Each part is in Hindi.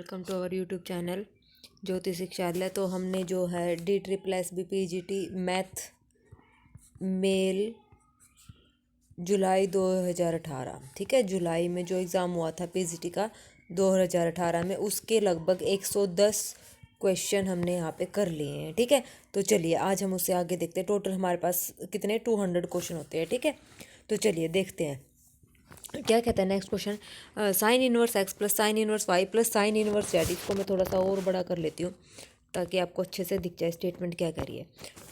Welcome to our YouTube channel Jyoti Shikshalaya. तो हमने जो है DSSS मैथ मेल जुलाई 2018, ठीक है, जुलाई में जो एग्ज़ाम हुआ था PGT का 2018 में, उसके लगभग 110 क्वेश्चन हमने यहाँ पे कर लिए हैं। ठीक है, तो चलिए आज हम उससे आगे देखते हैं। टोटल हमारे पास कितने 200 क्वेश्चन होते हैं। ठीक है, तो चलिए देखते हैं क्या कहता है। Next question, sine inverse x plus sine inverse Y plus sine inverse Z. इसको मैं थोड़ा सा और बड़ा कर लेती हूँ ताकि आपको अच्छे से दिख जाए स्टेटमेंट क्या कह रही है।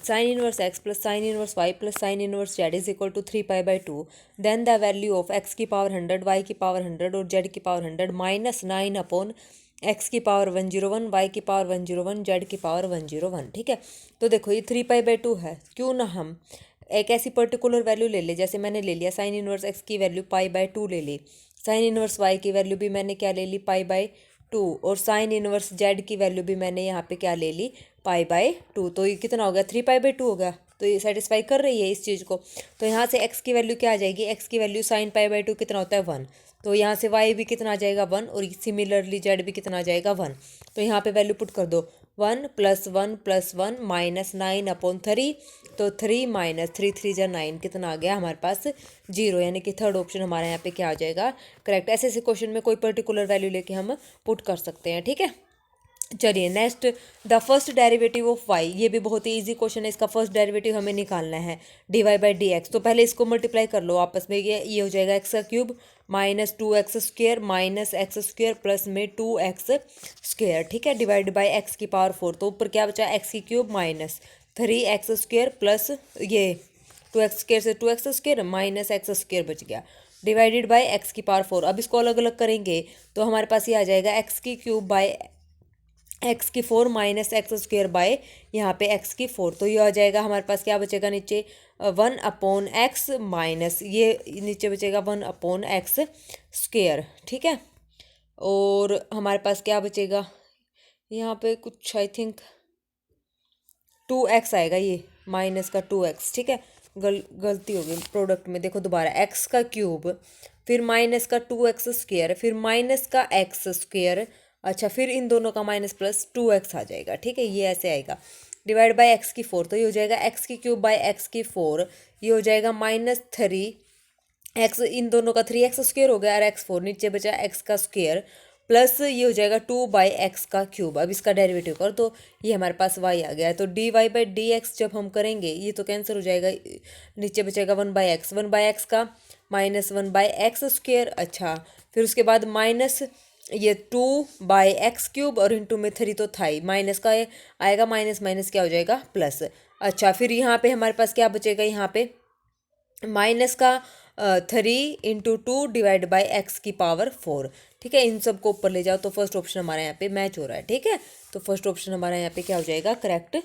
Sine inverse x plus sine inverse Y plus sine inverse z is equal to 3π/2। Then the value of x की पावर 100, वाई की पावर 100 और जेड की पावर 100 माइनस 9 एक्स की पावर 101, वाई की पावर 101, जेड की पावर 101। ठीक है, तो देखो ये 3π/2 है, क्यों ना हम एक ऐसी पर्टिकुलर वैल्यू ले ले, जैसे मैंने ले लिया साइन इनवर्स एक्स की वैल्यू π/2 ले ली, साइन इनवर्स वाई की वैल्यू भी मैंने क्या ले ली π/2, और साइन इनवर्स जेड की वैल्यू भी मैंने यहाँ पे क्या ले ली π/2। तो ये कितना हो गया 3π/2 हो गया। तो ये सेटिस्फाई कर रही है इस चीज़ को। तो यहाँ से एक्स की वैल्यू क्या आ जाएगी, एक्स की वैल्यू साइन π/2 कितना होता है 1। तो यहाँ से वाई भी कितना आ जाएगा 1, और सिमिलरली जेड भी कितना आ जाएगा 1। तो यहाँ पे वैल्यू पुट कर दो, 1 + 1 + 1 माइनस 9/3। तो 3 - 3 3 जा 9, कितना आ गया हमारे पास 0, यानी कि थर्ड ऑप्शन हमारे यहाँ पे क्या आ जाएगा करेक्ट। ऐसे ऐसे क्वेश्चन में कोई पर्टिकुलर वैल्यू लेके हम पुट कर सकते हैं। ठीक है, चलिए next, the first derivative of Y. ये भी बहुत ही इजी क्वेश्चन है, इसका फर्स्ट डेरिवेटिव हमें निकालना है dy/dx। तो पहले इसको मल्टीप्लाई कर लो आपस में, ये हो जाएगा x³ minus 2x² minus x² plus में 2x²। ठीक है, डिवाइड बाई x की पावर 4। तो ऊपर क्या बचा x³ माइनस 3x² प्लस ये 2x² से 2x² माइनस x² बच गया, डिवाइडेड बाई x की पावर 4। अब इसको अलग अलग करेंगे तो हमारे पास ये आ जाएगा x³ by x⁴ minus x² bye यहाँ पे x⁴। तो ये आ जाएगा हमारे पास क्या बचेगा नीचे 1/x माइनस ये नीचे बचेगा 1/x²। ठीक है, और हमारे पास क्या बचेगा यहाँ पे कुछ आई थिंक 2x आएगा, ये माइनस का 2x। ठीक है, गलती हो गई प्रोडक्ट में, देखो दोबारा x³ फिर माइनस का 2x², फिर माइनस का x²। अच्छा, फिर इन दोनों का माइनस प्लस 2x आ जाएगा। ठीक है, ये ऐसे आएगा, डिवाइड बाई x⁴। तो ये हो जाएगा x³ बाई x⁴। ये हो जाएगा -3x, इन दोनों का 3x² हो गया और x⁴, नीचे बचा x का स्क्वेयर प्लस ये हो जाएगा 2/x³। अब इसका डेरिवेटिव कर तो ये हमारे पास y आ गया। तो dy/dx जब हम करेंगे ये तो कैंसिल हो जाएगा, नीचे बचेगा 1/x, 1/x का माइनस 1/x²। अच्छा, फिर उसके बाद माइनस ये 2/x³ और इंटू में 3 तो था ही, माइनस का आएगा, माइनस माइनस क्या हो जाएगा प्लस। अच्छा, फिर यहाँ पे हमारे पास क्या बचेगा, यहाँ पे माइनस का 3 × 2 डिवाइड बाई x की पावर 4। ठीक है, इन सब को ऊपर ले जाओ तो फर्स्ट ऑप्शन हमारे यहाँ पे मैच हो रहा है। ठीक है, तो फर्स्ट ऑप्शन हमारा यहाँ पे क्या हो जाएगा करेक्ट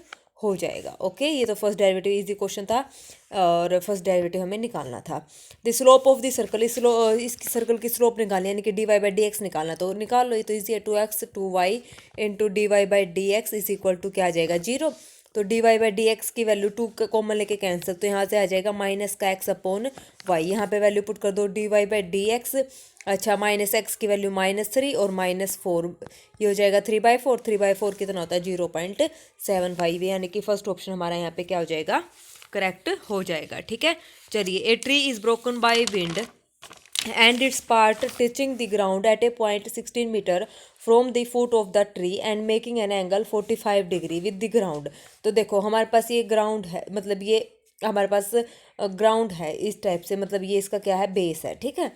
हो जाएगा। ओके, ये तो फर्स्ट डेरिवेटिव इजी क्वेश्चन था और फर्स्ट डेरिवेटिव हमें निकालना था। The slope of the circle, इस सर्कल की स्लोप निकालनी, यानी कि dy/dx निकालना। तो निकाल लो, ये तो इजी है, 2x 2y into dy/dx is equal to क्या आ जाएगा 0। तो dy/dx की वैल्यू 2 कॉमन लेके कैंसिल, तो यहाँ से आ जाएगा माइनस का x/y। यहाँ पे वैल्यू पुट कर दो dy/dx। अच्छा, माइनस x की वैल्यू -3 और -4, ये हो जाएगा 3/4। 3/4 कितना होता है 0.75, यानी कि फर्स्ट ऑप्शन हमारा यहाँ पे क्या हो जाएगा करेक्ट हो जाएगा। ठीक है, चलिए, a tree is broken by wind and its part touching the ground at a point 16 meter from the foot of the tree and making an angle 45 degree with the ground। तो देखो हमारे पास ये ग्राउंड है, मतलब ये हमारे पास ग्राउंड है इस टाइप से, मतलब ये इसका क्या है बेस है। ठीक है,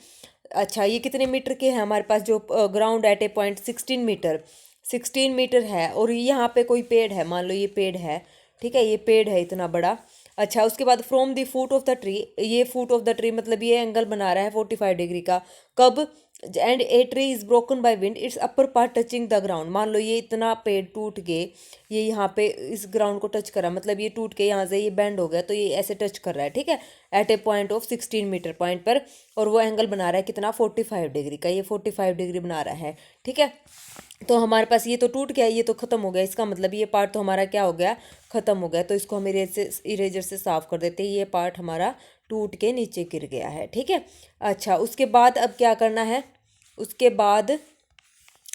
अच्छा, ये कितने मीटर के है हमारे पास, जो ground at a point 16 metre है, और यहाँ पे कोई पेड़ है, मान लो ये पेड़ है। ठीक है, ये पेड़ है इतना बड़ा। अच्छा, उसके बाद from the foot of the tree, ये फुट ऑफ द ट्री मतलब ये एंगल बना रहा है 45 डिग्री का। कब, and a tree is broken by wind it's upper part touching the ground. मान लो ये इतना पेड़ टूट के ये यहाँ पे इस ग्राउंड को टच कर रहा है, मतलब ये टूट के यहाँ से ये बेंड हो गया, तो ये ऐसे टच कर रहा है। ठीक है, at a point of 16 metre point पर, और वो एंगल बना रहा है कितना 45 डिग्री का, ये 45 डिग्री बना रहा है। ठीक है, तो हमारे पास ये तो टूट गया, ये तो ख़त्म हो गया, इसका मतलब ये पार्ट तो हमारा क्या हो गया ख़त्म हो गया। तो इसको हम इरेजर से साफ कर देते हैं, ये पार्ट हमारा टूट के नीचे गिर गया है। ठीक है, अच्छा, उसके बाद अब क्या करना है, उसके बाद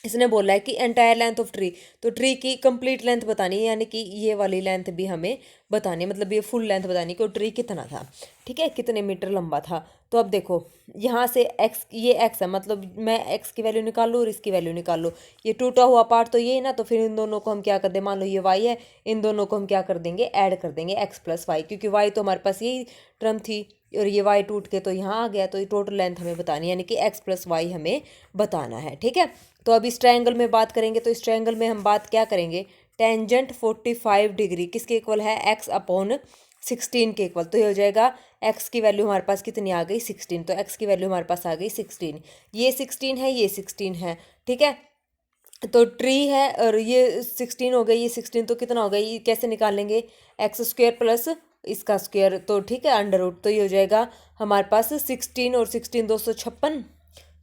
इसने बोला है कि एंटायर लेंथ ऑफ ट्री, तो ट्री की कंप्लीट लेंथ बतानी है, यानी कि ये वाली लेंथ भी हमें बतानी है, मतलब ये फुल लेंथ बतानी कि वो ट्री कितना था, ठीक है, कितने मीटर लंबा था। तो अब देखो यहाँ से एक्स, ये एक्स है, मतलब मैं एक्स की वैल्यू निकाल लूँ और इसकी वैल्यू निकाल लूँ। ये टूटा हुआ पार्ट तो ये है ना, तो फिर इन दोनों को हम क्या कर दें, मान लो ये वाई है, इन दोनों को हम क्या कर देंगे, ऐड कर देंगे एक्स प्लस वाई, क्योंकि वाई तो हमारे पास यही टर्म थी और ये वाई टूट के तो यहाँ आ गया, तो ये टोटल लेंथ हमें बतानी है, यानी कि एक्स प्लस वाई हमें बताना है, ठीक है। तो अब इस ट्रायंगल में बात करेंगे, तो इस ट्रायंगल में हम बात क्या करेंगे, टेंजेंट 45 डिग्री किसके इक्वल है, एक्स अपॉन 16 के इक्वल, तो ये हो जाएगा एक्स की वैल्यू हमारे पास कितनी आ गई 16, तो एक्स की वैल्यू हमारे पास आ गई 16, ये 16 है, ये 16 है, ठीक है। तो ट्री है और ये 16 हो गई, ये 16 तो कितना हो गया, ये कैसे निकालेंगे, एक्स स्क्वायर प्लस इसका स्क्वायर, तो ठीक है अंडर रूट, तो ये हो जाएगा हमारे पास 16 और 16 256,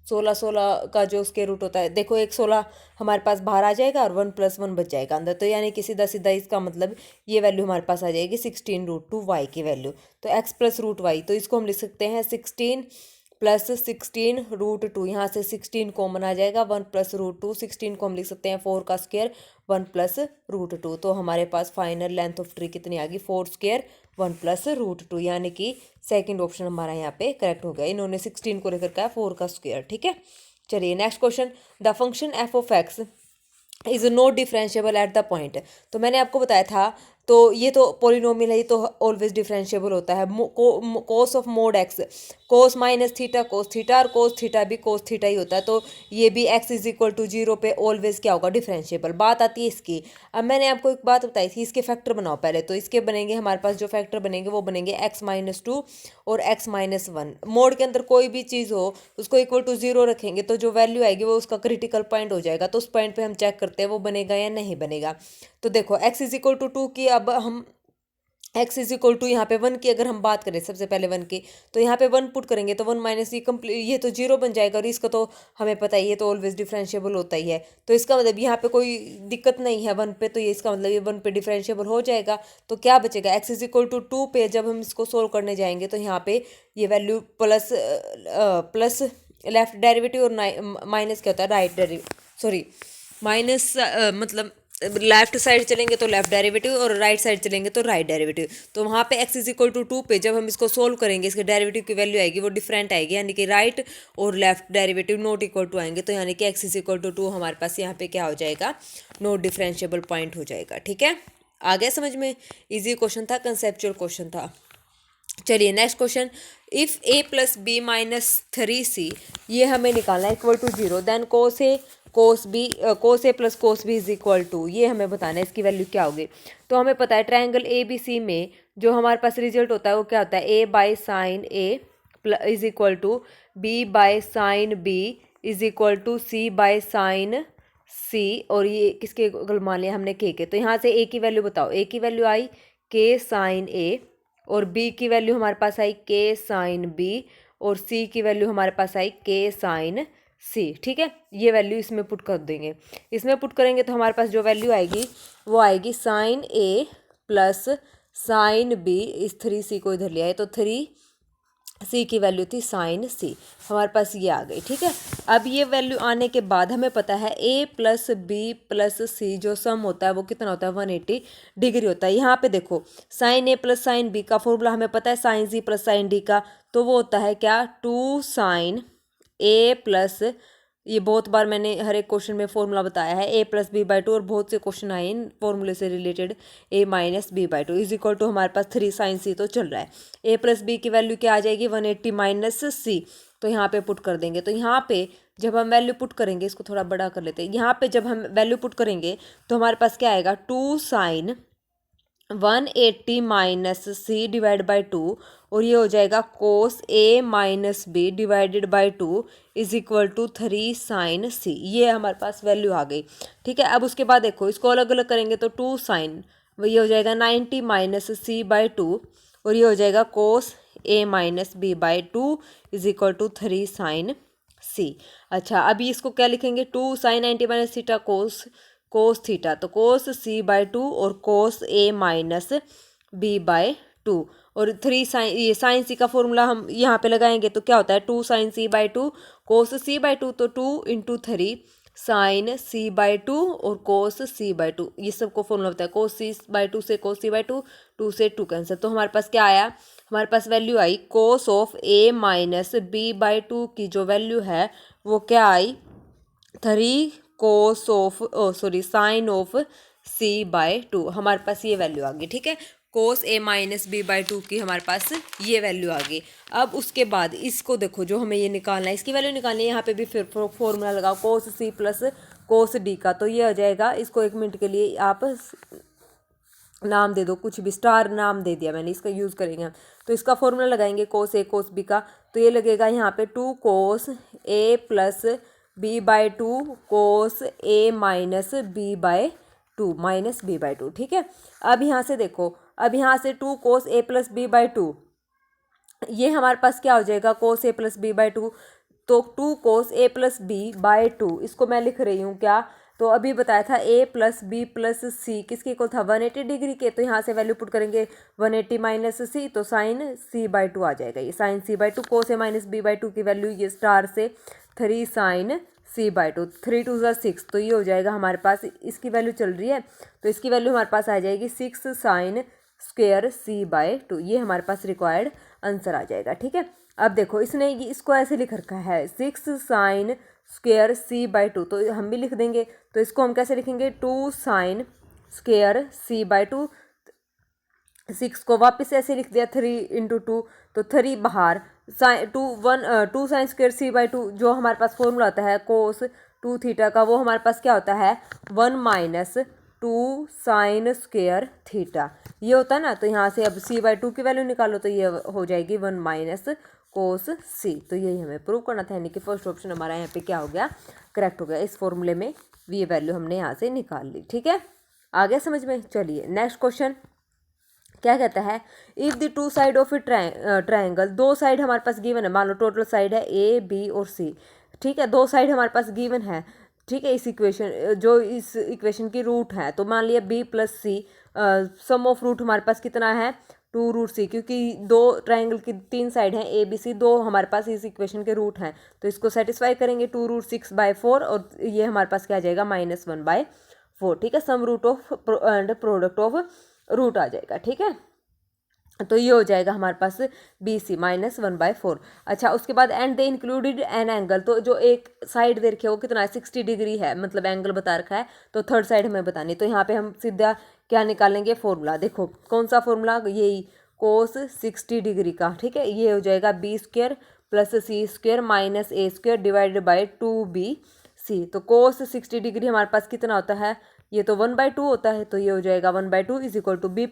16 16 का जो स्क्वायर रूट होता है, देखो एक 16 हमारे पास बाहर आ जाएगा और 1+1 बच जाएगा अंदर, तो यानी कि सीधा सीधा इसका मतलब ये वैल्यू हमारे पास आ जाएगी 16√2 वाई की वैल्यू, तो एक्स प्लस रूट वाई, तो इसको हम लिख सकते हैं 16 प्लस 16√2, यहाँ से 16 कॉमन आ जाएगा, 1+√2, 16 को हम लिख सकते हैं 4 का स्क्वायर 1+√2, तो हमारे पास फाइनल लेंथ ऑफ ट्री कितनी आ गई 4 स्क्वायर 1+√2, यानी कि सेकंड ऑप्शन हमारा यहाँ पे करेक्ट हो गया, इन्होंने 16 को लेकर कहा 4 का स्क्वायर, ठीक है। चलिए next question, the function F of x is not differentiable at the point, तो मैंने आपको बताया था, तो ये तो पॉलिनोमियल है, ये तो ऑलवेज डिफरेंशिएबल होता है, cos of mode x, cos minus theta cos theta, और कोस थीटा भी कोस थीटा ही होता है, तो ये भी एक्स इज इक्वल टू 0 पे ऑलवेज क्या होगा, डिफरेंशिएबल। बात आती है इसकी, अब मैंने आपको एक बात बताई थी, इसके फैक्टर बनाओ पहले, तो इसके बनेंगे हमारे पास जो फैक्टर बनेंगे वो बनेंगे x-2 और x-1, मोड के अंदर कोई भी चीज़ हो उसको इक्वल टू 0 रखेंगे तो जो वैल्यू आएगी वो उसका क्रिटिकल पॉइंट हो जाएगा, तो उस पॉइंट पे हम चेक करते हैं वो बनेगा या नहीं बनेगा। तो देखो x इज इक्वल टू 2 की, अब हम x इज इक्वल टू यहाँ पे 1 की अगर हम बात करें सबसे पहले 1 की, तो यहाँ पे 1 पुट करेंगे तो 1 माइनस ये कंप्लीट, ये तो 0 बन जाएगा, और इसका तो हमें पता ही है, तो ऑलवेज डिफरेंशिएबल होता ही है, तो इसका मतलब यहाँ पे कोई दिक्कत नहीं है 1 पे, तो ये इसका मतलब ये 1 पे डिफरेंशिएबल हो जाएगा, तो क्या बचेगा x इज इक्वल टू 2 पे जब हम इसको सोल्व करने जाएंगे तो यहाँ पे ये वैल्यू प्लस लेफ्ट डेरिवेटिव और माइनस क्या होता है राइट डेरिवेटिव, सॉरी माइनस मतलब लेफ्ट साइड चलेंगे तो लेफ्ट डेरिवेटिव और राइट साइड चलेंगे तो राइट डेरिवेटिव, तो वहाँ पे x इज इक्वल टू 2 पे जब हम इसको सोल्व करेंगे इसके डेरिवेटिव की वैल्यू आएगी वो डिफरेंट आएगी, यानी कि राइट और left derivative not equal to आएंगे, तो यानी कि x इज इक्वल टू 2 हमारे पास यहाँ पे क्या हो जाएगा, नॉट डिफरेंशिएबल पॉइंट हो जाएगा, ठीक है। आ गया समझ में, इजी क्वेश्चन था, कंसेप्चुअल क्वेश्चन था। चलिए next question, if a plus B minus 3c, ये हमें निकालना है equal to 0, then cos A cos A plus cos B is equal to, ये हमें बताना है इसकी वैल्यू क्या होगी। तो हमें पता है ट्रायंगल ए बी सी में जो हमारे पास रिजल्ट होता है वो क्या होता है, a by sine A is equal to b by sine B is equal to c by sine C, और ये किसके अगर मान लिया हमने के, तो यहाँ से a की वैल्यू बताओ, a की वैल्यू आई k साइन ए, और b की वैल्यू हमारे पास आई k साइन b, और c की वैल्यू हमारे पास आई k साइन c, ठीक है। ये वैल्यू इसमें पुट कर देंगे, इसमें पुट करेंगे तो हमारे पास जो वैल्यू आएगी वो आएगी sine a plus sine b, इस 3c को इधर लिया है तो 3c की वैल्यू थी साइन c, हमारे पास ये आ गई, ठीक है। अब ये वैल्यू आने के बाद हमें पता है a प्लस बी प्लस सी जो सम होता है वो कितना होता है 180 डिग्री होता है। यहाँ पे देखो sine A plus sine B का फॉर्मूला हमें पता है sine C plus sine D का, तो वो होता है क्या 2 साइन ए प्लस, ये बहुत बार मैंने हर एक क्वेश्चन में फॉर्मूला बताया है a प्लस बी बाई 2, और बहुत से क्वेश्चन आए इन फॉर्मूले से related a minus B by 2 is equal to हमारे पास 3 साइन सी तो चल रहा है, a प्लस बी की वैल्यू क्या आ जाएगी 180 माइनस सी, तो यहाँ पे पुट कर देंगे, तो यहाँ पे जब हम वैल्यू पुट करेंगे, इसको थोड़ा बड़ा कर लेते हैं, यहाँ पे जब हम वैल्यू पुट करेंगे तो हमारे पास क्या आएगा 2 sine 180 minus C divide by 2, और ये हो जाएगा cos A minus B divided by 2 is equal to 3 sine C, ये हमारे पास वैल्यू आ गई, ठीक है। अब उसके बाद देखो इसको अलग अलग करेंगे तो 2 साइन, ये हो जाएगा 90 माइनस सी बाई 2, और ये हो जाएगा cos A minus B by 2 is equal to 3 sine C. अच्छा अभी इसको क्या लिखेंगे 2 sine 90 minus theta cos theta, तो कोस सी बाई 2 और cos A minus B by 2, और 3 साइन, ये साइन सी का फॉर्मूला हम यहाँ पे लगाएंगे तो क्या होता है 2 sine C by 2 cos C by 2, तो 2 इंटू 3 साइन c/2 और कोस c/2, ये सबको फॉर्मूला होता है। कोस c/2 से कोस c/2, 2 से 2 कैंसिल, तो हमारे पास क्या आया, हमारे पास वैल्यू आई cos of a minus b/2 की जो वैल्यू है वो क्या आई 3 cos of sine of c/2, हमारे पास ये वैल्यू आ गई। ठीक है, कोस a माइनस b/2 की हमारे पास ये वैल्यू आ गई। अब उसके बाद इसको देखो, जो हमें ये निकालना है, इसकी वैल्यू निकालनी है, यहाँ पे भी फिर फॉर्मूला लगाओ कोस c प्लस कोस d का, तो ये हो जाएगा। इसको 1 मिनट के लिए आप नाम दे दो, कुछ भी स्टार नाम दे दिया मैंने, इसका यूज़ करेंगे हम। तो इसका फॉर्मूला लगाएंगे कोस a कोस b का, तो ये लगेगा यहाँ पे 2 कोस a plus b/2 cos a minus b/2 ठीक है। अब यहाँ से देखो, अब यहाँ से 2 कोस a प्लस b/2, ये हमारे पास क्या हो जाएगा कोस a प्लस b/2, तो 2 कोस a प्लस b/2, इसको मैं लिख रही हूँ क्या, तो अभी बताया था a plus b plus c किसके इक्वल था 180 डिग्री के, तो यहाँ से वैल्यू पुट करेंगे 180 माइनस c, तो साइन c/2 आ जाएगा। ये sign c/2 cos a minus b/2 की वैल्यू ये स्टार से 3 साइन c/2, 3 2 6, तो ये हो जाएगा हमारे पास, इसकी वैल्यू चल रही है तो इसकी वैल्यू हमारे पास आ जाएगी 6 साइन स्क्वेयर c/2, ये हमारे पास रिक्वायर्ड आंसर आ जाएगा। ठीक है, अब देखो इसने इसको ऐसे लिख रखा है 6 साइन स्क्वेयर c/2, तो हम भी लिख देंगे, तो इसको हम कैसे लिखेंगे 2 साइन स्क्वेयर c/2, 6 को वापस ऐसे लिख दिया 3 इंटू 2, तो 3 बाहर, साइन 2 साइन स्क्वेयर c/2, जो हमारे पास फॉर्मूला होता है कोस 2 थीटा का, वो हमारे पास क्या होता है 1 माइनस 2 साइन स्क्वेयर थीटा, ये होता है ना। तो यहाँ से अब c/2 की वैल्यू निकालो, तो ये हो जाएगी 1 माइनस कोस c, तो यही हमें प्रूव करना था, यानी कि फर्स्ट ऑप्शन हमारा यहाँ पे क्या हो गया करेक्ट हो गया। इस फॉर्मूले में ये वैल्यू हमने यहाँ से निकाल ली। ठीक है, आ गया समझ में। चलिए नेक्स्ट क्वेश्चन क्या कहता है, if the 2 side of A triangle, 2 side हमारे पास गिवन है, मान लो टोटल साइड है a b और c। ठीक है, 2 साइड हमारे पास गिवन है। ठीक है, इस इक्वेशन की रूट है, तो मान लिया b plus c, sum of root हमारे पास कितना है 2 रूट c, क्योंकि 2 ट्राइंगल की 3 साइड हैं a b c, 2 हमारे पास इस इक्वेशन के रूट हैं, तो इसको सेटिस्फाई करेंगे 2 रूट 6/4, और ये हमारे पास क्या आ जाएगा -1/4। ठीक है, sum root of and product of root आ जाएगा। ठीक है, तो ये हो जाएगा हमारे पास BC -1/4। अच्छा, उसके बाद and they included an angle, तो जो एक साइड दे रखी है वो कितना है 60 डिग्री है, मतलब एंगल बता रखा है, तो थर्ड साइड हमें बतानी। तो यहाँ पे हम सीधा क्या निकालेंगे फॉर्मूला, देखो कौन सा फॉर्मूला, यही कोस 60 डिग्री का। ठीक है, ये हो जाएगा b² plus c² minus a² divided by 2bc, तो कोस 60 डिग्री हमारे पास कितना होता है, ये तो 1/2 होता है, तो ये हो जाएगा 1/2 is equal to b²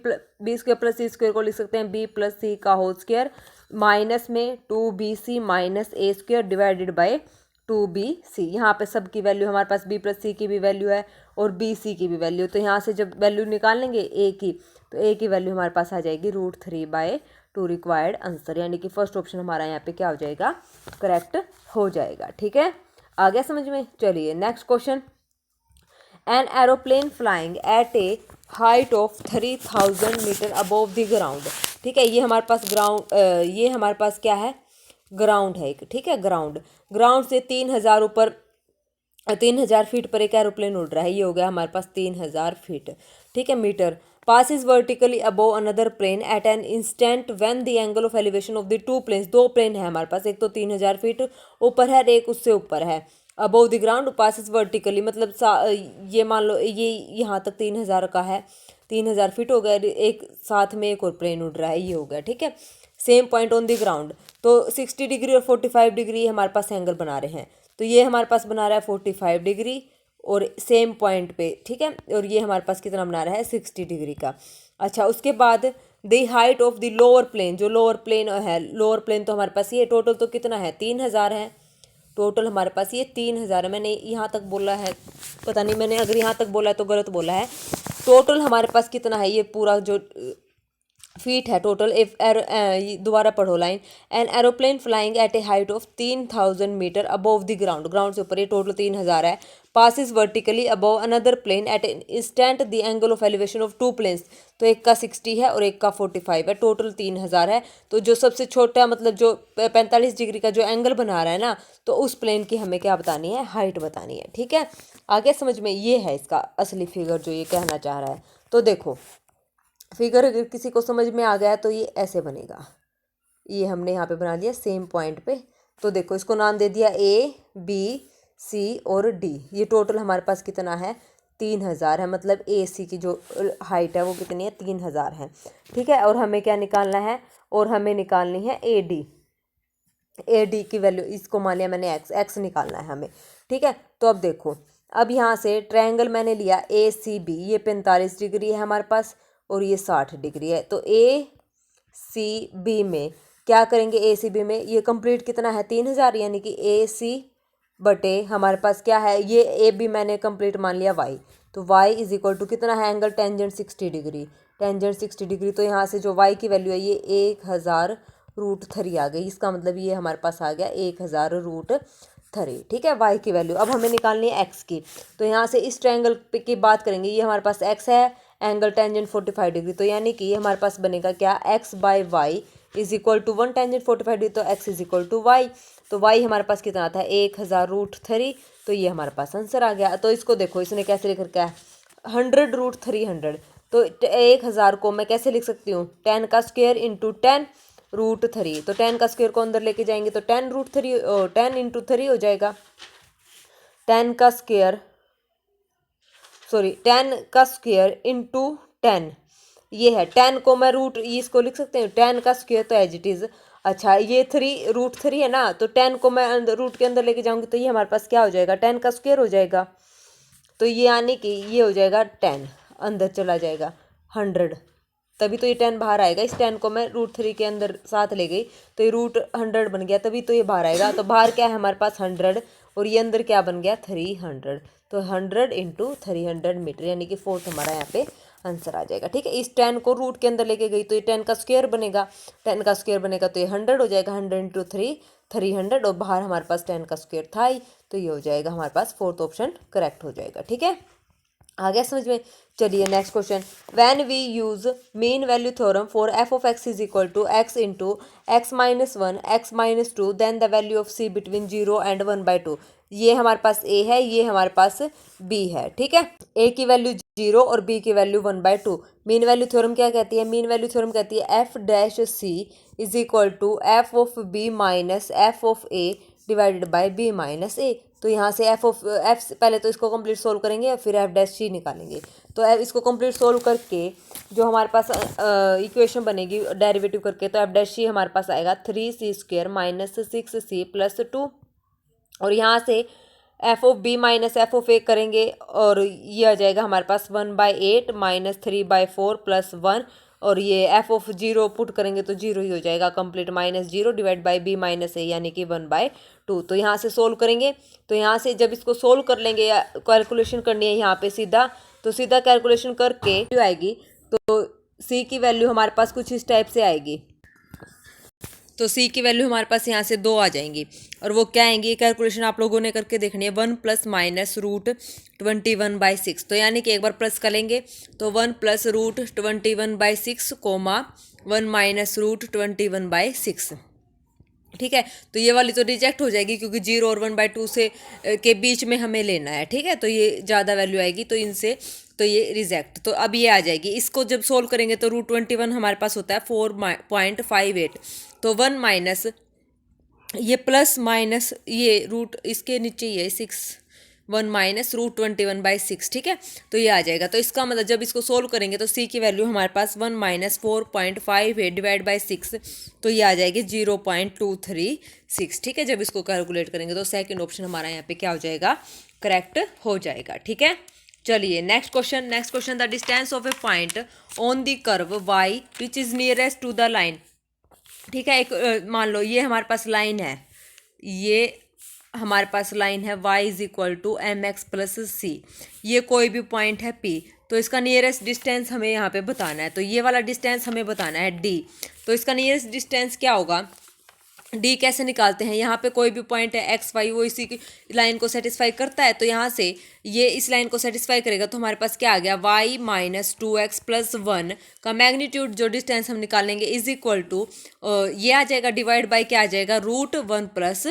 plus c² को लिख सकते हैं b प्लस c का होल स्क्वायर, माइनस में 2bc minus a² divided by 2bc। यहाँ पे सब की वैल्यू हमारे पास b प्लस c की भी वैल्यू है और bc की भी वैल्यू, तो यहाँ से जब वैल्यू निकाल लेंगे a की, तो a की वैल्यू हमारे पास आ जाएगी √3/2 रिक्वायर्ड आंसर, यानी कि फर्स्ट ऑप्शन हमारा यहाँ पे क्या हो जाएगा करेक्ट हो जाएगा। ठीक है, आ गया समझ में। चलिए next question, an aeroplane flying at a height of 3000 metre above the ground. ठीक है, ये हमारे पास ये हमारे पास क्या है ग्राउंड है एक। ठीक है, ग्राउंड से 3000 फीट पर एक एरोप्लेन उड़ रहा है, ये हो गया हमारे पास 3000 फीट। ठीक है, metre passes vertically above another plane at an instant when the angle of elevation of the two planes, 2 plane है हमारे पास, एक तो 3000 फीट ऊपर है, एक उससे ऊपर है। Above the ground passes vertically, मतलब ये मान लो ये यहाँ तक 3000 का है, 3000 फीट हो गया, एक साथ में एक और प्लेन उड़ रहा है, ये हो गया। ठीक है, same point on the ground, तो 60 डिग्री और 45 डिग्री हमारे पास एंगल बना रहे हैं, तो ये हमारे पास बना रहा है 45 डिग्री और सेम पॉइंट पे। ठीक है, और ये हमारे पास कितना बना रहा है 60 डिग्री का। अच्छा, उसके बाद the height of the lower plane, जो लोअर प्लेन है, लोअर प्लेन तो हमारे पास ये टोटल तो कितना है 3000 है, टोटल हमारे पास ये 3000 है। मैंने यहाँ तक बोला है, पता नहीं मैंने अगर यहाँ तक बोला है तो गलत बोला है, टोटल हमारे पास कितना है, ये पूरा जो फीट है टोटल। इफ दोबारा पढ़ो line. An aeroplane flying at a height of 3000 metre above the ground, ground से ऊपर, ये टोटल 3000 है। Passes vertically above another plane at an instant the angle of elevation of two planes, तो एक का 60 है और एक का 45 है, टोटल 3000 है। तो जो सबसे छोटा मतलब जो 45 डिग्री का जो एंगल बना रहा है ना, तो उस प्लेन की हमें क्या बतानी है, हाइट बतानी है। ठीक है, आगे समझ में, ये है इसका असली फिगर जो ये कहना चाह रहा है। तो देखो फिगर अगर किसी को समझ में आ गया तो ये ऐसे बनेगा, ये हमने यहाँ पे बना दिया सेम पॉइंट पे। तो देखो इसको नाम दे दिया ए बी सी और डी। ये टोटल हमारे पास कितना है, 3000 है। मतलब ए सी की जो हाइट है वो कितनी है, 3000 है। ठीक है, और हमें क्या निकालना है, और हमें निकालनी है ए डी की वैल्यू, इसको मान लिया मैंने एक्स निकालना है हमें। ठीक है, तो अब देखो, अब यहाँ से ट्रायंगल मैंने लिया ए सी बी, ये 45 डिग्री है हमारे पास और ये 60 डिग्री है। तो ए सी बी में क्या करेंगे, ए सी बी में ये कंप्लीट कितना है, 3000, यानी कि ए सी बटे हमारे पास क्या है, ये ए बी मैंने कंप्लीट मान लिया वाई। तो वाई इज इक्वल टू कितना है, angle tangent 60 degree, tangent 60 degree. तो यहाँ से जो वाई की वैल्यू है ये 1000√3 आ गई। इसका मतलब ये हमारे पास आ गया 1000√3। ठीक है, वाई की वैल्यू। अब हमें निकालनी है एक्स की। तो यहाँ से इस ट्रायंगल की बात करेंगे, ये हमारे पास एक्स है, एंगल टेंजेंट 45 डिग्री। तो यानी कि हमारे पास बनेगा क्या, x by y is equal to 1 tangent 45 degree, तो x is equal to y. तो वाई हमारे पास कितना था, 1000√3। तो ये हमारे पास आंसर आ गया। तो इसको देखो इसने कैसे लिख रखा है, 100√300। तो 1000 को मैं कैसे लिख सकती हूँ, 10 का स्क्वायर इंटू 10√3। तो 10 का स्क्वायर को अंदर लेके जाएंगे तो 10√3 10 इंटू 3 हो जाएगा। 10 का स्क्वायर, सॉरी 10 का स्क्वायर इंटू 10, ये है 10 को मैं रूट इसको लिख सकते हैं 10 का स्क्वायर, तो एज इट इज़। अच्छा ये 3√3 है ना, तो 10 को मैं रूट के अंदर लेके जाऊंगी तो ये हमारे पास क्या हो जाएगा, 10 का स्क्वायर हो जाएगा। तो ये यानी कि ये हो जाएगा 10, अंदर चला जाएगा 100, तभी तो ये 10 बाहर आएगा। इस 10 को मैं √3 के अंदर साथ ले गई तो ये √100 बन गया, तभी तो ये बाहर आएगा। तो बाहर क्या है हमारे पास 100 और ये अंदर क्या बन गया 300। तो 100 इंटू 300 मीटर, यानी कि 4th हमारा यहाँ पे आंसर आ जाएगा। ठीक है, इस 10 को रूट के अंदर लेके गई तो ये 10 का स्क्वायर बनेगा, 10 का स्क्वायर बनेगा तो ये 100 हो जाएगा, 100 इंटू 3 300, और बाहर हमारे पास 10 का स्क्वायर था ही, तो ये हो जाएगा हमारे पास 4th ऑप्शन करेक्ट हो जाएगा। ठीक है, आ गया समझ में। चलिए next question, when we use mean value theorem for f of x is equal to x into x-1 x-2 then the value of c between 0 and 1/2। ये हमारे पास a है, ये हमारे पास b है। ठीक है, a की वैल्यू 0 और b की वैल्यू 1/2। मीन वैल्यू थ्योरम क्या कहती है, मीन वैल्यू थ्योरम कहती है f'(c) is equal to f of b minus f of a divided by b minus a। तो यहाँ से f पहले तो इसको कंप्लीट सोल्व करेंगे और फिर f'(c) निकालेंगे। तो इसको कंप्लीट सोल्व करके जो हमारे पास इक्वेशन बनेगी डेरिवेटिव करके, तो f'(c) हमारे पास आएगा 3c² माइनस 6c प्लस 2। और यहाँ से f of b minus f of a करेंगे और ये आ जाएगा हमारे पास 1/8 माइनस 3/4 प्लस 1। और ये f ऑफ 0 पुट करेंगे तो 0 ही हो जाएगा complete, minus 0 divide by b minus a यानी कि 1/2। तो यहाँ से सोल्व करेंगे, तो यहाँ से जब इसको सोल्व कर लेंगे या कैलकुलेशन करनी है यहाँ पे सीधा, तो सीधा कैलकुलेशन करके जो आएगी तो c की वैल्यू हमारे पास कुछ इस टाइप से आएगी। तो c की वैल्यू हमारे पास यहाँ से 2 आ जाएंगी, और वो क्या आएंगी कैलकुलेशन आप लोगों ने करके देखनी है, 1 प्लस माइनस √21/6। तो यानी कि एक बार प्लस करेंगे तो 1 प्लस √21/6 कोमा 1 माइनस √21/6। ठीक है, तो ये वाली तो रिजेक्ट हो जाएगी क्योंकि 0 और 1/2 से के बीच में हमें लेना है। ठीक है, तो ये ज़्यादा वैल्यू आएगी तो इनसे तो ये रिजेक्ट। तो अब ये आ जाएगी, इसको जब सोल्व करेंगे तो √21 हमारे पास होता है 4.58। तो 1 माइनस ये प्लस माइनस ये रूट इसके नीचे ये 6, 1 माइनस √21/6। ठीक है, तो ये आ जाएगा। तो इसका मतलब जब इसको सोल्व करेंगे तो c की वैल्यू हमारे पास 1 माइनस 4.58 डिवाइड बाई 6, तो ये आ जाएगी 0.236। ठीक है, जब इसको कैलकुलेट करेंगे तो सेकंड ऑप्शन हमारा यहाँ पे क्या हो जाएगा, करेक्ट हो जाएगा। ठीक है, चलिए next question, the distance of a point on the curve y which is nearest to the line. ठीक है, एक मान लो ये हमारे पास लाइन है, ये हमारे पास लाइन है y is equal to m x plus c, ये कोई भी पॉइंट है P, तो इसका नियरेस्ट डिस्टेंस हमें यहाँ पे बताना है, तो ये वाला डिस्टेंस हमें बताना है D। तो इसका नियरेस्ट डिस्टेंस क्या होगा, डी कैसे निकालते हैं, यहाँ पे कोई भी पॉइंट है एक्स वाई वो इसी की लाइन को सेटिस्फाई करता है, तो यहाँ से ये इस लाइन को सेटिस्फाई करेगा, तो हमारे पास क्या आ गया वाई माइनस 2x प्लस 1 का मैग्नीट्यूड जो डिस्टेंस हम निकालेंगे इज इक्वल टू ये आ जाएगा डिवाइड बाई क्या आ जाएगा √1 प्लस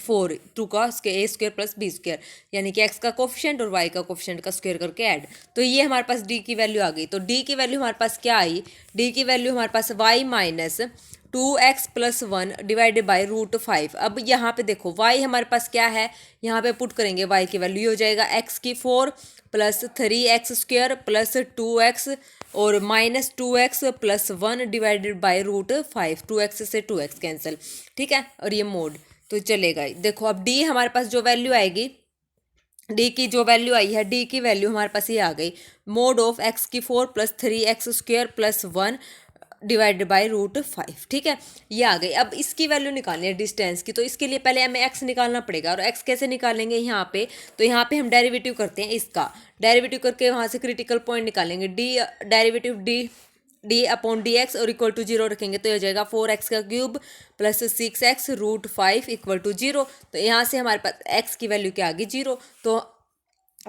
4 टू का ए स्क्वायर प्लस बी स्क्वायर, यानी कि एक्स का कोफिशिएंट और वाई का कोफिशिएंट का स्क्वायर करके ऐड। तो ये हमारे पास डी की वैल्यू आ गई। तो डी की वैल्यू हमारे पास क्या आई, डी की वैल्यू हमारे पास y minus 2x plus 1 divided by √5। अब यहाँ पे देखो y हमारे पास क्या है, यहाँ पे पुट करेंगे y की वैल्यू हो जाएगा x की 4 plus 3x square plus 2x और minus 2x plus 1 divided by √5, 2x से 2x कैंसिल, ठीक है, और ये मोड तो चलेगा। देखो अब d हमारे पास जो वैल्यू आएगी, डी की जो वैल्यू आई है, डी की वैल्यू हमारे पास ये आ गई मोड ऑफ x की 4 plus 3x square plus 1 divided by √5, ठीक है, ये आ गई। अब इसकी वैल्यू निकालनी है डिस्टेंस की, तो इसके लिए पहले हमें x निकालना पड़ेगा, और x कैसे निकालेंगे यहाँ पे, तो यहाँ पे हम डेरिवेटिव करते हैं, इसका डेरिवेटिव करके वहाँ से क्रिटिकल पॉइंट निकालेंगे, D derivative D upon D x और इक्वल टू 0 रखेंगे, तो ये हो जाएगा 4x का cube plus 6x √5 equal to 0। तो यहाँ से हमारे पास x की वैल्यू क्या आ गई 0, तो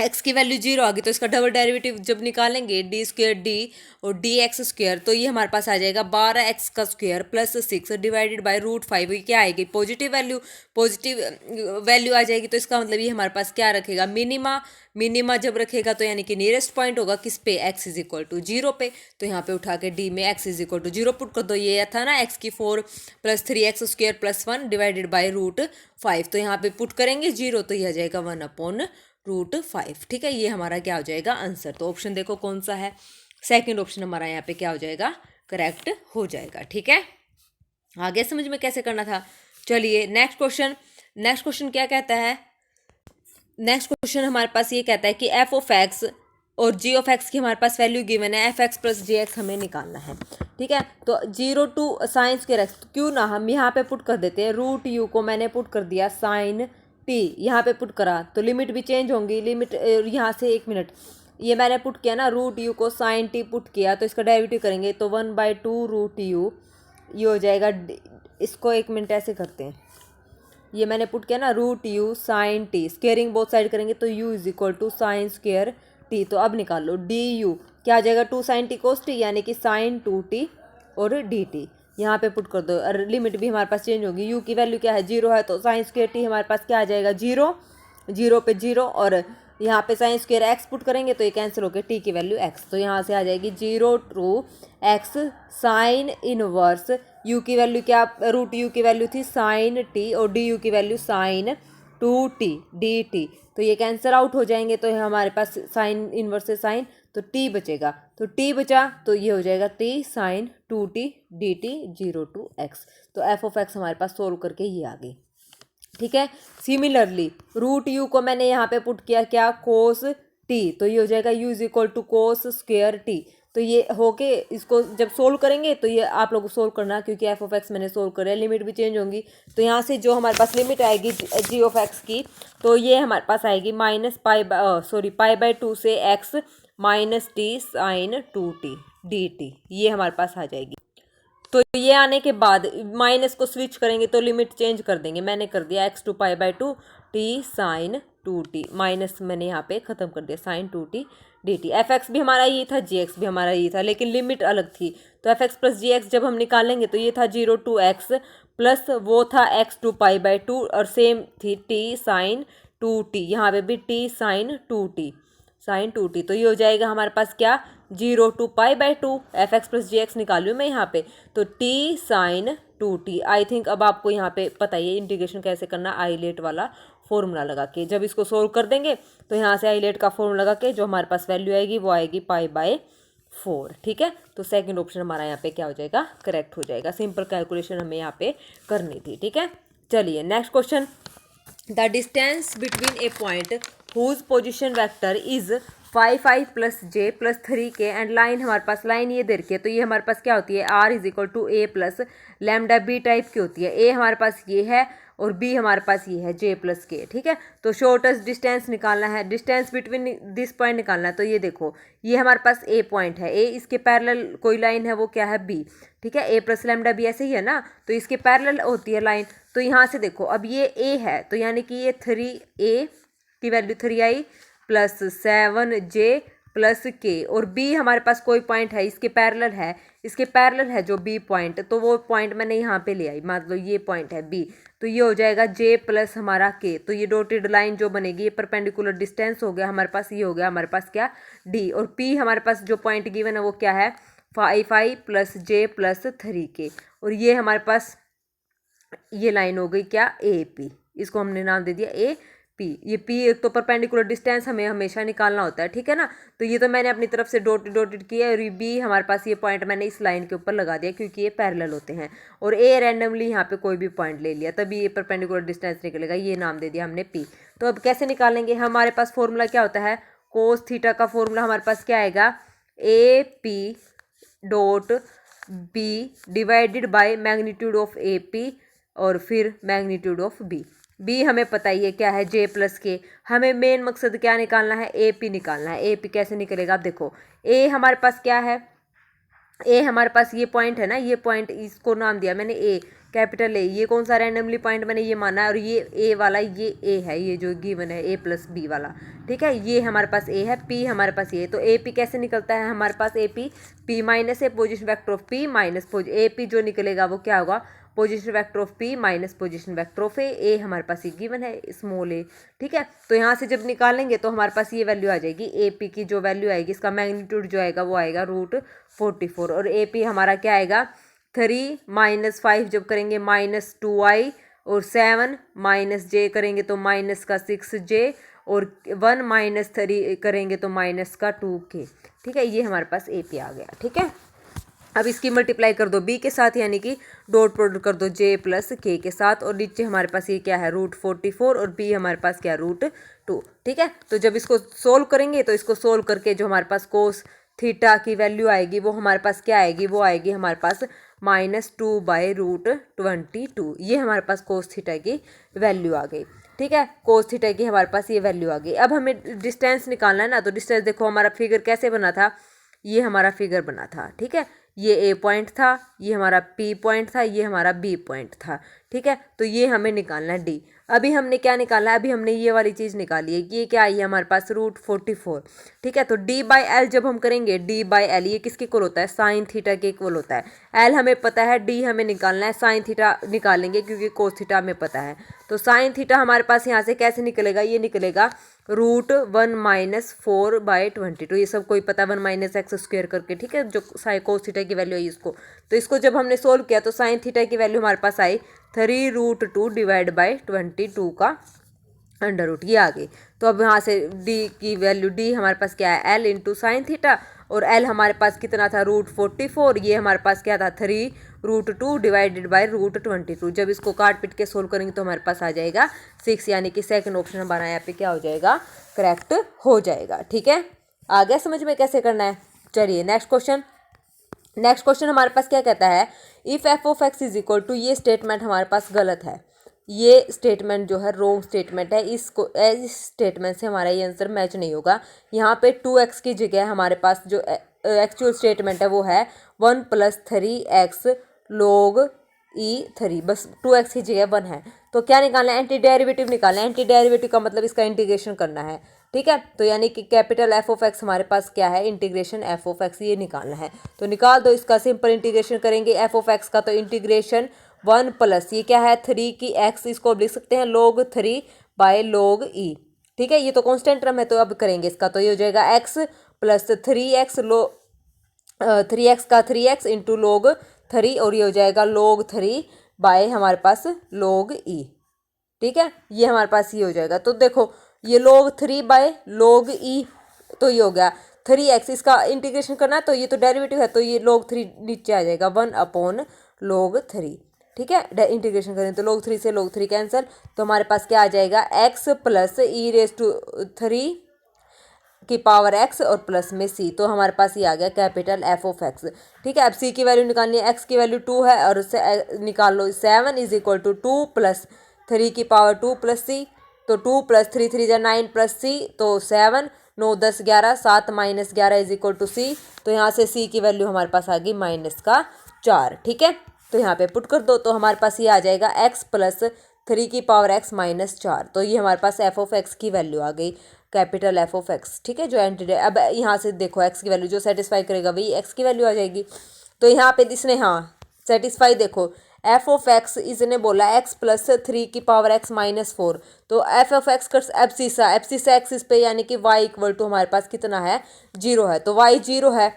x की वैल्यू 0 आ गई, तो इसका डबल डेरिवेटिव जब निकालेंगे डी स्क्वायर डी और डी एक्स स्क्वायर, तो ये हमारे पास आ जाएगा 12x का स्क्वायर प्लस 6 डिवाइडेड बाई √5, ये क्या आएगी पॉजिटिव वैल्यू आ जाएगी। तो इसका मतलब ये हमारे पास क्या रखेगा मिनिमा जब रखेगा, तो यानी कि नियरेस्ट पॉइंट होगा किस पे, x इज इक्वल टू 0 पे। तो यहाँ पे उठा के डी में x is equal to 0 put कर दो, ये था ना x की 4 plus 3x square plus 1 divided by √5, तो यहाँ पे पुट करेंगे 0, तो यह आ जाएगा 1/√5, ठीक है, ये हमारा क्या हो जाएगा आंसर। तो ऑप्शन देखो कौन सा है, सेकंड ऑप्शन हमारा यहाँ पे क्या हो जाएगा, करेक्ट हो जाएगा, ठीक है। आगे समझ में कैसे करना था। चलिए नेक्स्ट क्वेश्चन क्या कहता है, नेक्स्ट क्वेश्चन हमारे पास ये कहता है कि f ऑफ x और g ऑफ x की हमारे पास वैल्यू गिवन है, f(x + gx) हमें निकालना है, ठीक है। तो 0 टू साइन स्क्वायर x, क्यों ना हम यहाँ पे पुट कर देते हैं, √u को मैंने पुट कर दिया sin t, यहाँ पे पुट करा तो लिमिट भी चेंज होंगी, लिमिट यहाँ से 1 मिनट, ये मैंने पुट किया ना √u को sin t पुट किया, तो इसका डेरिवेटिव करेंगे तो 1/2 √u, ये हो जाएगा, इसको 1 मिनट ऐसे करते हैं, ये मैंने पुट किया ना √u sin t, squaring both side करेंगे तो u is equal to sine square t। तो अब निकाल लो du क्या आ जाएगा 2 sin t cos t, यानी कि sin 2t और dt, यहाँ पे पुट कर दो, और लिमिट भी हमारे पास चेंज होगी, u की वैल्यू क्या है 0 है, तो साइन स्क्वेयर t हमारे पास क्या आ जाएगा 0 पे 0, और यहाँ पे साइन स्क्वेयर x पुट करेंगे तो ये कैंसिल होकर t की वैल्यू x, तो यहाँ से आ जाएगी 0 to x sine inverse u की वैल्यू क्या, √u की वैल्यू थी साइन t और du की वैल्यू साइन 2t dt, तो ये कैंसिल आउट हो जाएंगे, तो हमारे पास साइन इनवर्स से साइन, तो t बचेगा, तो t बचा तो ये हो जाएगा t sine 2t dt 0 to x। तो f ऑफ x हमारे पास सोल्व करके ये आ गई, ठीक है। सिमिलरली √u को मैंने यहाँ पे पुट किया क्या cos t, तो ये हो जाएगा u is equal to cos square t, तो ये होके इसको जब सोल्व करेंगे तो ये आप लोग सोल्व करना, क्योंकि f ऑफ x मैंने सोल्व कर लिया, लिमिट भी चेंज होंगी, तो यहाँ से जो हमारे पास लिमिट आएगी g ऑफ x की, तो ये हमारे पास आएगी -π/2 से x minus t sine 2t dt, ये हमारे पास आ जाएगी। तो ये आने के बाद माइनस को स्विच करेंगे तो लिमिट चेंज कर देंगे, मैंने कर दिया x to π/2 t sine 2t, minus मैंने यहाँ पे ख़त्म कर दिया साइन 2t dt। f(x) भी हमारा ये था, gx भी हमारा ये था, लेकिन लिमिट अलग थी, तो f(x + gx) जब हम निकालेंगे तो ये था 0 टू x प्लस वो था x टू π/2, और सेम थी t साइन 2t, यहाँ पे भी t साइन 2t, तो ये हो जाएगा हमारे पास क्या 0 टू π/2, f(x + gx) निकालूँ मैं यहाँ पे, तो t sine 2t। I think अब आपको यहाँ पे पता ही है इंटीग्रेशन कैसे करना, आइलेट वाला फॉर्मूला लगा के, जब इसको सोल्व कर देंगे तो यहाँ से आइलेट का फॉर्मूला लगा के जो हमारे पास वैल्यू आएगी वो आएगी π/4, ठीक है। तो सेकंड ऑप्शन हमारा यहाँ पे क्या हो जाएगा, करेक्ट हो जाएगा। सिंपल कैलकुलेशन हमें यहाँ पे करनी थी, ठीक है। चलिए next question, the distance between a point whose position vector is 5 plus j plus 3k and line हमारे पास लाइन ये दे रखी है, तो ये हमारे पास क्या होती है r is equal to a plus lambda b type की होती है। a हमारे पास ये है और b हमारे पास ये है j प्लस के। ठीक है, तो शॉर्टेस्ट डिस्टेंस निकालना है, डिस्टेंस बिटवीन दिस पॉइंट निकालना है। तो ये देखो, ये हमारे पास a पॉइंट है, a इसके पैरेलल कोई लाइन है वो क्या है b। ठीक है, a प्लस लैम्डा b ऐसे ही है ना, तो इसके पैरेलल होती है लाइन। तो यहाँ से देखो, अब ये a है तो यानी कि ये 3a की value 3i plus 7j plus के, और b हमारे पास कोई पॉइंट है इसके पैरेलल है, इसके पैरेलल है जो b पॉइंट, तो वो पॉइंट मैंने यहाँ पे ले आई, मान लो ये पॉइंट है b, तो ये हो जाएगा j प्लस हमारा k। तो ये डॉटेड लाइन जो बनेगी ये परपेंडिकुलर डिस्टेंस हो गया हमारे पास, ये हो गया हमारे पास क्या d, और p हमारे पास जो पॉइंट गिवन है वो क्या है 5i plus j plus 3k, और ये हमारे पास ये लाइन हो गई क्या ए पी, इसको हमने नाम दे दिया ए पी। ये पी एक तो परपेंडिकुलर डिस्टेंस हमें हमेशा निकालना होता है, ठीक है ना। तो ये तो मैंने अपनी तरफ से डॉटेड किया, और बी हमारे पास ये पॉइंट मैंने इस लाइन के ऊपर लगा दिया क्योंकि ये पैरेलल होते हैं, और ए रैंडमली यहाँ पे कोई भी पॉइंट ले लिया तभी ये परपेंडिकुलर डिस्टेंस निकलेगा, ये नाम दे दिया हमने पी। तो अब कैसे निकालेंगे, हमारे पास फॉर्मूला क्या होता है, कोस थीटा का फॉर्मूला हमारे पास क्या आएगा, A P dot B divided by magnitude of A P और फिर मैग्नीट्यूड ऑफ बी। बी हमें पता ही है क्या है जे प्लस के, हमें मेन मकसद क्या निकालना है, ए पी निकालना है। ए पी कैसे निकलेगा, आप देखो ए हमारे पास क्या है, ए हमारे पास ये पॉइंट है ना, ये पॉइंट इसको नाम दिया मैंने ए, कैपिटल ए, ये कौन सा रैंडमली पॉइंट मैंने ये माना है, और ये ए वाला ये ए है, ये जो गिवन है ए प्लस बी वाला, ठीक है, ये हमारे पास ए है, पी हमारे पास ये, तो ए पी कैसे निकलता है हमारे पास, A P P minus A position vector of P minus A P जो निकलेगा वो क्या होगा, position vector of P minus position vector of A हमारे पास ये गिवन है स्मॉल ए। ठीक है, तो यहाँ से जब निकालेंगे तो हमारे पास ये वैल्यू आ जाएगी, ए पी की जो वैल्यू आएगी इसका मैग्नीट्यूड जो आएगा वो आएगा √44, और ए पी हमारा क्या आएगा 3 माइनस 5 जब करेंगे -2i, और 7 माइनस j करेंगे तो माइनस का 6j, और 1 माइनस 3 करेंगे तो माइनस का 2k। ठीक है, ये हमारे पास ए पी आ गया। ठीक है, अब इसकी मल्टीप्लाई कर दो b के साथ, यानी कि डॉट प्रोडक्ट कर दो j प्लस k के साथ, और नीचे हमारे पास ये क्या है √44, और b हमारे पास क्या √2। ठीक है, तो जब इसको सोल्व करेंगे तो इसको सोल्व करके जो हमारे पास कोस थीटा की वैल्यू आएगी वो हमारे पास क्या आएगी, वो आएगी हमारे पास -2/√22। ये हमारे पास कोस थीटा की वैल्यू आ गई। ठीक है, कोस थीटा की हमारे पास ये वैल्यू आ गई। अब हमें डिस्टेंस निकालना है ना, तो डिस्टेंस देखो हमारा फिगर कैसे बना था, ये हमारा फिगर बना था। ठीक है, ये ए पॉइंट था, ये हमारा पी पॉइंट था, ये हमारा बी पॉइंट था। ठीक है, तो ये हमें निकालना है डी। अभी हमने क्या निकाला है, अभी हमने ये वाली चीज़ निकाली है, ये क्या आई है हमारे पास √44। ठीक है, तो d/l जब हम करेंगे, d/l ये किसके इक्वल होता है, साइन थीटा के इक्वल होता है। l हमें पता है, d हमें निकालना है, साइन थीटा निकालेंगे क्योंकि कोस थीटा हमें पता है। तो साइन थीटा हमारे पास यहाँ से कैसे निकलेगा, ये निकलेगा √1 - 4/22। ये सब कोई पता 1 - x² करके, ठीक है, जो साइन कोस थीटा की वैल्यू आई इसको। तो इसको जब हमने सोल्व किया तो साइन थीटा की वैल्यू हमारे पास आई 3√2 डिवाइड बाई 22 का अंडर रूट, ये आ गई। तो अब यहाँ से d की वैल्यू, d हमारे पास क्या है l इंटू साइन थीटा, और l हमारे पास कितना था √44, ये हमारे पास क्या था 3√2 डिवाइडेड बाई √22। जब इसको काट पिट के सोल्व करेंगे तो हमारे पास आ जाएगा 6, यानी कि सेकंड ऑप्शन हमारा यहाँ पे क्या हो जाएगा, करेक्ट हो जाएगा। ठीक है, आ गया समझ में कैसे करना है। चलिए नेक्स्ट क्वेश्चन। नेक्स्ट क्वेश्चन हमारे पास क्या कहता है, if f of x is equal to, ये स्टेटमेंट हमारे पास गलत है, ये स्टेटमेंट जो है रॉन्ग स्टेटमेंट है, इसको इस स्टेटमेंट से हमारा ये आंसर मैच नहीं होगा। यहाँ पे 2x की जगह हमारे पास जो एक्चुअल स्टेटमेंट है वो है 1 + 3x log e3, बस 2x की जगह 1 है। तो क्या निकालना है, एंटी डेरिवेटिव निकालना है। एंटी डेरिवेटिव का मतलब इसका इंटीग्रेशन करना है। ठीक है, तो यानी कि कैपिटल f ऑफ x हमारे पास क्या है, इंटीग्रेशन f ऑफ x ये निकालना है। तो निकाल दो इसका, सिंपल इंटीग्रेशन करेंगे f ऑफ x का, तो इंटीग्रेशन 1 प्लस ये क्या है 3 की x, इसको लिख सकते हैं log 3 बाय log e। ठीक है, ये तो कांस्टेंट टर्म है, तो अब करेंगे इसका, तो ये हो जाएगा x प्लस 3x 3x का 3x इंटू log 3, और ये हो जाएगा log 3 बाय हमारे पास log e। ठीक है, ये हमारे पास ये हो जाएगा। तो देखो ये log 3 बाय log e, तो ये हो गया 3x, इसका इंटीग्रेशन करना है तो ये तो डेरिवेटिव है, तो ये log 3 नीचे आ जाएगा 1/log 3। ठीक है, इंटीग्रेशन करें तो log 3 से log 3 कैंसिल, तो हमारे पास क्या आ जाएगा x प्लस e⁻³ की पावर x और प्लस में c, तो हमारे पास ये आ गया कैपिटल f ऑफ x। ठीक है, अब c की वैल्यू निकालनी है, x की वैल्यू 2 है, और उससे निकाल लो 7 = 2 + 3 की पावर 2 प्लस सी, तो 2 प्लस 3 3 जा 9 प्लस सी तो 7, 9 10 11, 7 माइनस 11 इज इक्वल टू सी। तो यहाँ से सी की वैल्यू हमारे पास आ गई -4। ठीक है, तो यहाँ पे पुट कर दो, तो हमारे पास ये आ जाएगा x प्लस 3 की पावर x -4। तो ये हमारे पास एफ ऑफ एक्स की वैल्यू आ गई, कैपिटल एफ ऑफ एक्स। ठीक है, जो एंटी, अब यहाँ से देखो एक्स की वैल्यू जो सेटिस्फाई करेगा वही एक्स की वैल्यू आ जाएगी। तो यहाँ पे इसने हाँ सेटिस्फाई, देखो एफ ऑफ एक्स इसने बोला x प्लस 3 की पावर x -4, तो एफ ऑफ एक्स का एब्सिसा एक्सिस पे यानी कि y इक्वल टू हमारे पास कितना है 0 है, तो y 0 है,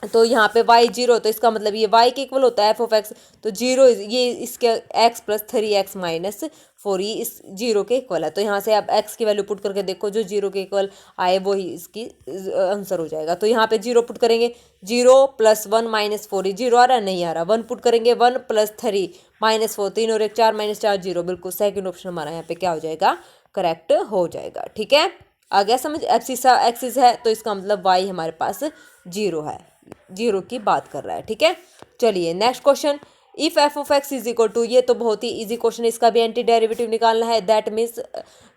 तो यहाँ पे y 0, तो इसका मतलब ये y के इक्वल होता है एफ ऑफ एक्स, तो 0 ये इसके x प्लस 3x -4 ये इस 0 के इक्वल है। तो यहाँ से आप x की वैल्यू पुट करके देखो, जो 0 के इक्वल आए वो ही इसकी आंसर हो जाएगा। तो यहाँ पे 0 पुट करेंगे, 0 + 1 -4, ये 0 आ रहा है, नहीं आ रहा। 1 पुट करेंगे, 1 + 3 -4, 3 और 1 4 -4 0, बिल्कुल सेकंड ऑप्शन हमारा यहाँ पे क्या हो जाएगा, करेक्ट हो जाएगा। ठीक है, आ गया समझ, एब्सिसा एक्सिस है तो इसका मतलब y हमारे पास 0 है, 0 की बात कर रहा है। ठीक है, चलिए next question, if f of x is equal to, ये तो बहुत ही इजी क्वेश्चन है, इसका भी एंटी डेरिवेटिव निकालना है। दैट मीन्स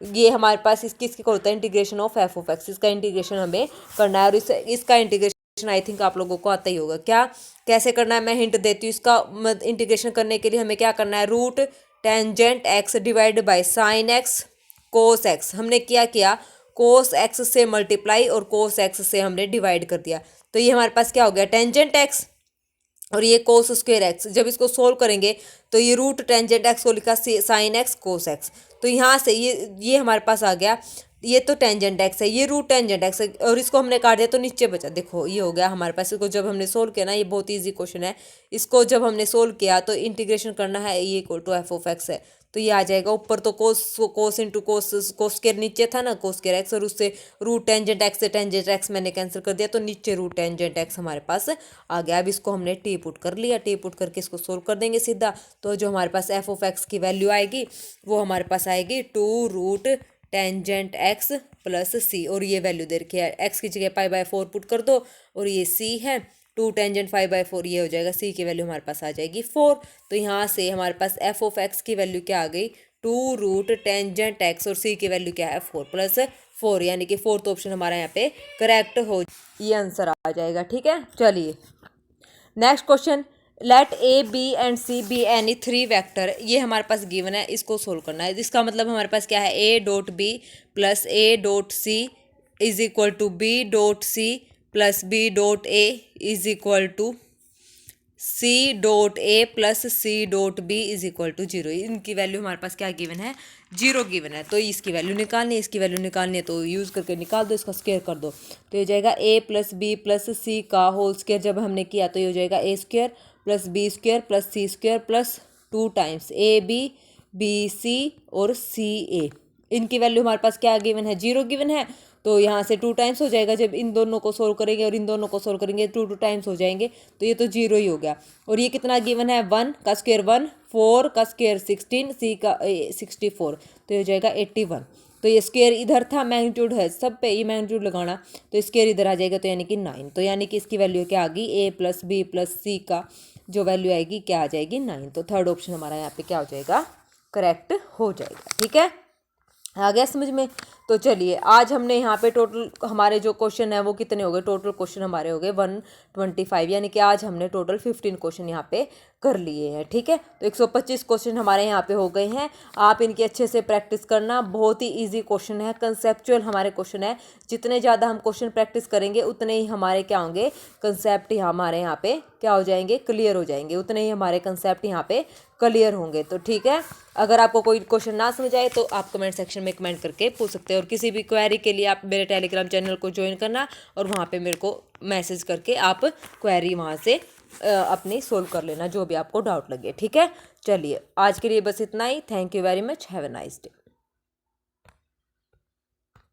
ये हमारे पास किसकी होता है, integration of F of x, इसका इंटीग्रेशन हमें करना है। और इसका इंटीग्रेशन आई थिंक आप लोगों को आता ही होगा, क्या कैसे करना है मैं हिंट देती हूँ। इसका इंटीग्रेशन करने के लिए हमें क्या करना है, root tangent x divide by sine x cos x. हमने क्या किया, कोस एक्स से मल्टीप्लाई और कोस एक्स से हमने डिवाइड कर दिया, तो ये हमारे पास क्या हो गया, टेंजेंट एक्स और ये कोस स्क्वायर एक्स। जब इसको सोल्व करेंगे तो ये रूट टेंजेंट एक्स को लिखा साइन एक्स कोस एक्स, तो यहाँ से ये हमारे पास आ गया, ये तो टेंजेंट एक्स है, ये रूट टेंजेंट एक्स है, और इसको हमने काट दिया तो नीचे बचा, देखो ये हो गया हमारे पास। इसको जब हमने सोल्व किया ना, ये बहुत ईजी क्वेश्चन है, इसको जब हमने सोल्व किया तो इंटीग्रेशन करना है, ये equal to f of x है, तो ये आ जाएगा ऊपर तो कोस इंटू कोस स्क्वायर नीचे था ना कोस स्क्वायर एक्स, और उससे रूट टेंजेंट एक्स से टेंजेंट एक्स मैंने कैंसिल कर दिया, तो नीचे रूट टेंजेंट एक्स हमारे पास आ गया। अब इसको हमने टी पुट कर लिया, टी पुट करके इसको सोल्व कर देंगे सीधा, तो जो हमारे पास एफ ऑफ एक्स की वैल्यू आएगी वो हमारे पास आएगी 2 रूट टेंजेंट एक्स प्लस सी, और ये वैल्यू दे रखी है, एक्स की जगह π/4 पुट कर दो, और ये सी है 2 टेंजेंट 5/4, ये हो जाएगा, सी की वैल्यू हमारे पास आ जाएगी 4। तो यहाँ से हमारे पास एफ ऑफ एक्स की वैल्यू क्या आ गई, 2 रूट टेंजेंट एक्स, और सी की वैल्यू क्या है 4 + 4, यानी कि फोर्थ ऑप्शन हमारा यहाँ पे करेक्ट हो, ये आंसर आ जाएगा। ठीक है, चलिए next question, let A B and C be any 3 vector, ये हमारे पास गिवन है, इसको सोल्व करना है। इसका मतलब हमारे पास क्या है, A dot B plus A dot C is equal to B dot C plus B dot A is equal to C dot A plus C dot B is equal to 0। इनकी वैल्यू हमारे पास क्या गिवन है, 0 गिवन है, तो इसकी वैल्यू निकालनी है, इसकी वैल्यू निकालनी है तो यूज़ करके निकाल दो, इसका स्क्वायर कर दो, तो ये हो जाएगा a प्लस बी प्लस सी का होल स्क्वायर। जब हमने किया तो ये हो जाएगा a square plus B square plus C square plus 2 times A B B C और सी ए। इनकी वैल्यू हमारे पास क्या गिवन है, 0 गिवन है, तो यहाँ से 2 टाइम्स हो जाएगा। जब इन दोनों को सोल्व करेंगे और इन दोनों को सोल्व करेंगे 2 टाइम्स हो जाएंगे, तो ये तो 0 ही हो गया। और ये कितना गिवन है, 1 का स्क्वायर 1, 4 का स्क्वायर 16, सी का 64, तो ये हो जाएगा 81। तो ये स्क्वायर इधर था, मैग्नीट्यूड है सब पे, ये मैग्नीट्यूड लगाना, तो स्क्वायर इधर आ जाएगा, तो यानी कि 9। तो यानी कि इसकी वैल्यू क्या आ गई, ए प्लस बी प्लस सी का जो वैल्यू आएगी क्या आ जाएगी 9। तो थर्ड ऑप्शन हमारा यहाँ पे क्या हो जाएगा, करेक्ट हो जाएगा। ठीक है, आ गया समझ में। तो चलिए आज हमने यहाँ पे टोटल हमारे जो क्वेश्चन है वो कितने हो गए, टोटल क्वेश्चन हमारे हो गए 125, यानी कि आज हमने टोटल 15 क्वेश्चन यहाँ पे कर लिए हैं। ठीक है, तो 125 क्वेश्चन हमारे यहाँ पे हो गए हैं। आप इनकी अच्छे से प्रैक्टिस करना, बहुत ही इजी क्वेश्चन है, कंसेप्चुअल हमारे क्वेश्चन है। जितने ज़्यादा हम क्वेश्चन प्रैक्टिस करेंगे उतने ही हमारे क्या होंगे, कंसेप्ट हमारे यहाँ पे क्या हो जाएंगे, क्लियर हो जाएंगे, उतने ही हमारे कंसेप्ट यहाँ पे क्लियर होंगे। तो ठीक है, अगर आपको कोई क्वेश्चन ना समझ आए तो आप कमेंट सेक्शन में कमेंट करके पूछ सकते हैं, और किसी भी क्वेरी के लिए आप मेरे टेलीग्राम चैनल को ज्वाइन करना, और वहाँ पे मेरे को मैसेज करके आप क्वेरी वहाँ से अपनी सोल्व कर लेना, जो भी आपको डाउट लगे। ठीक है, चलिए आज के लिए बस इतना ही। Thank you very much, have a nice day.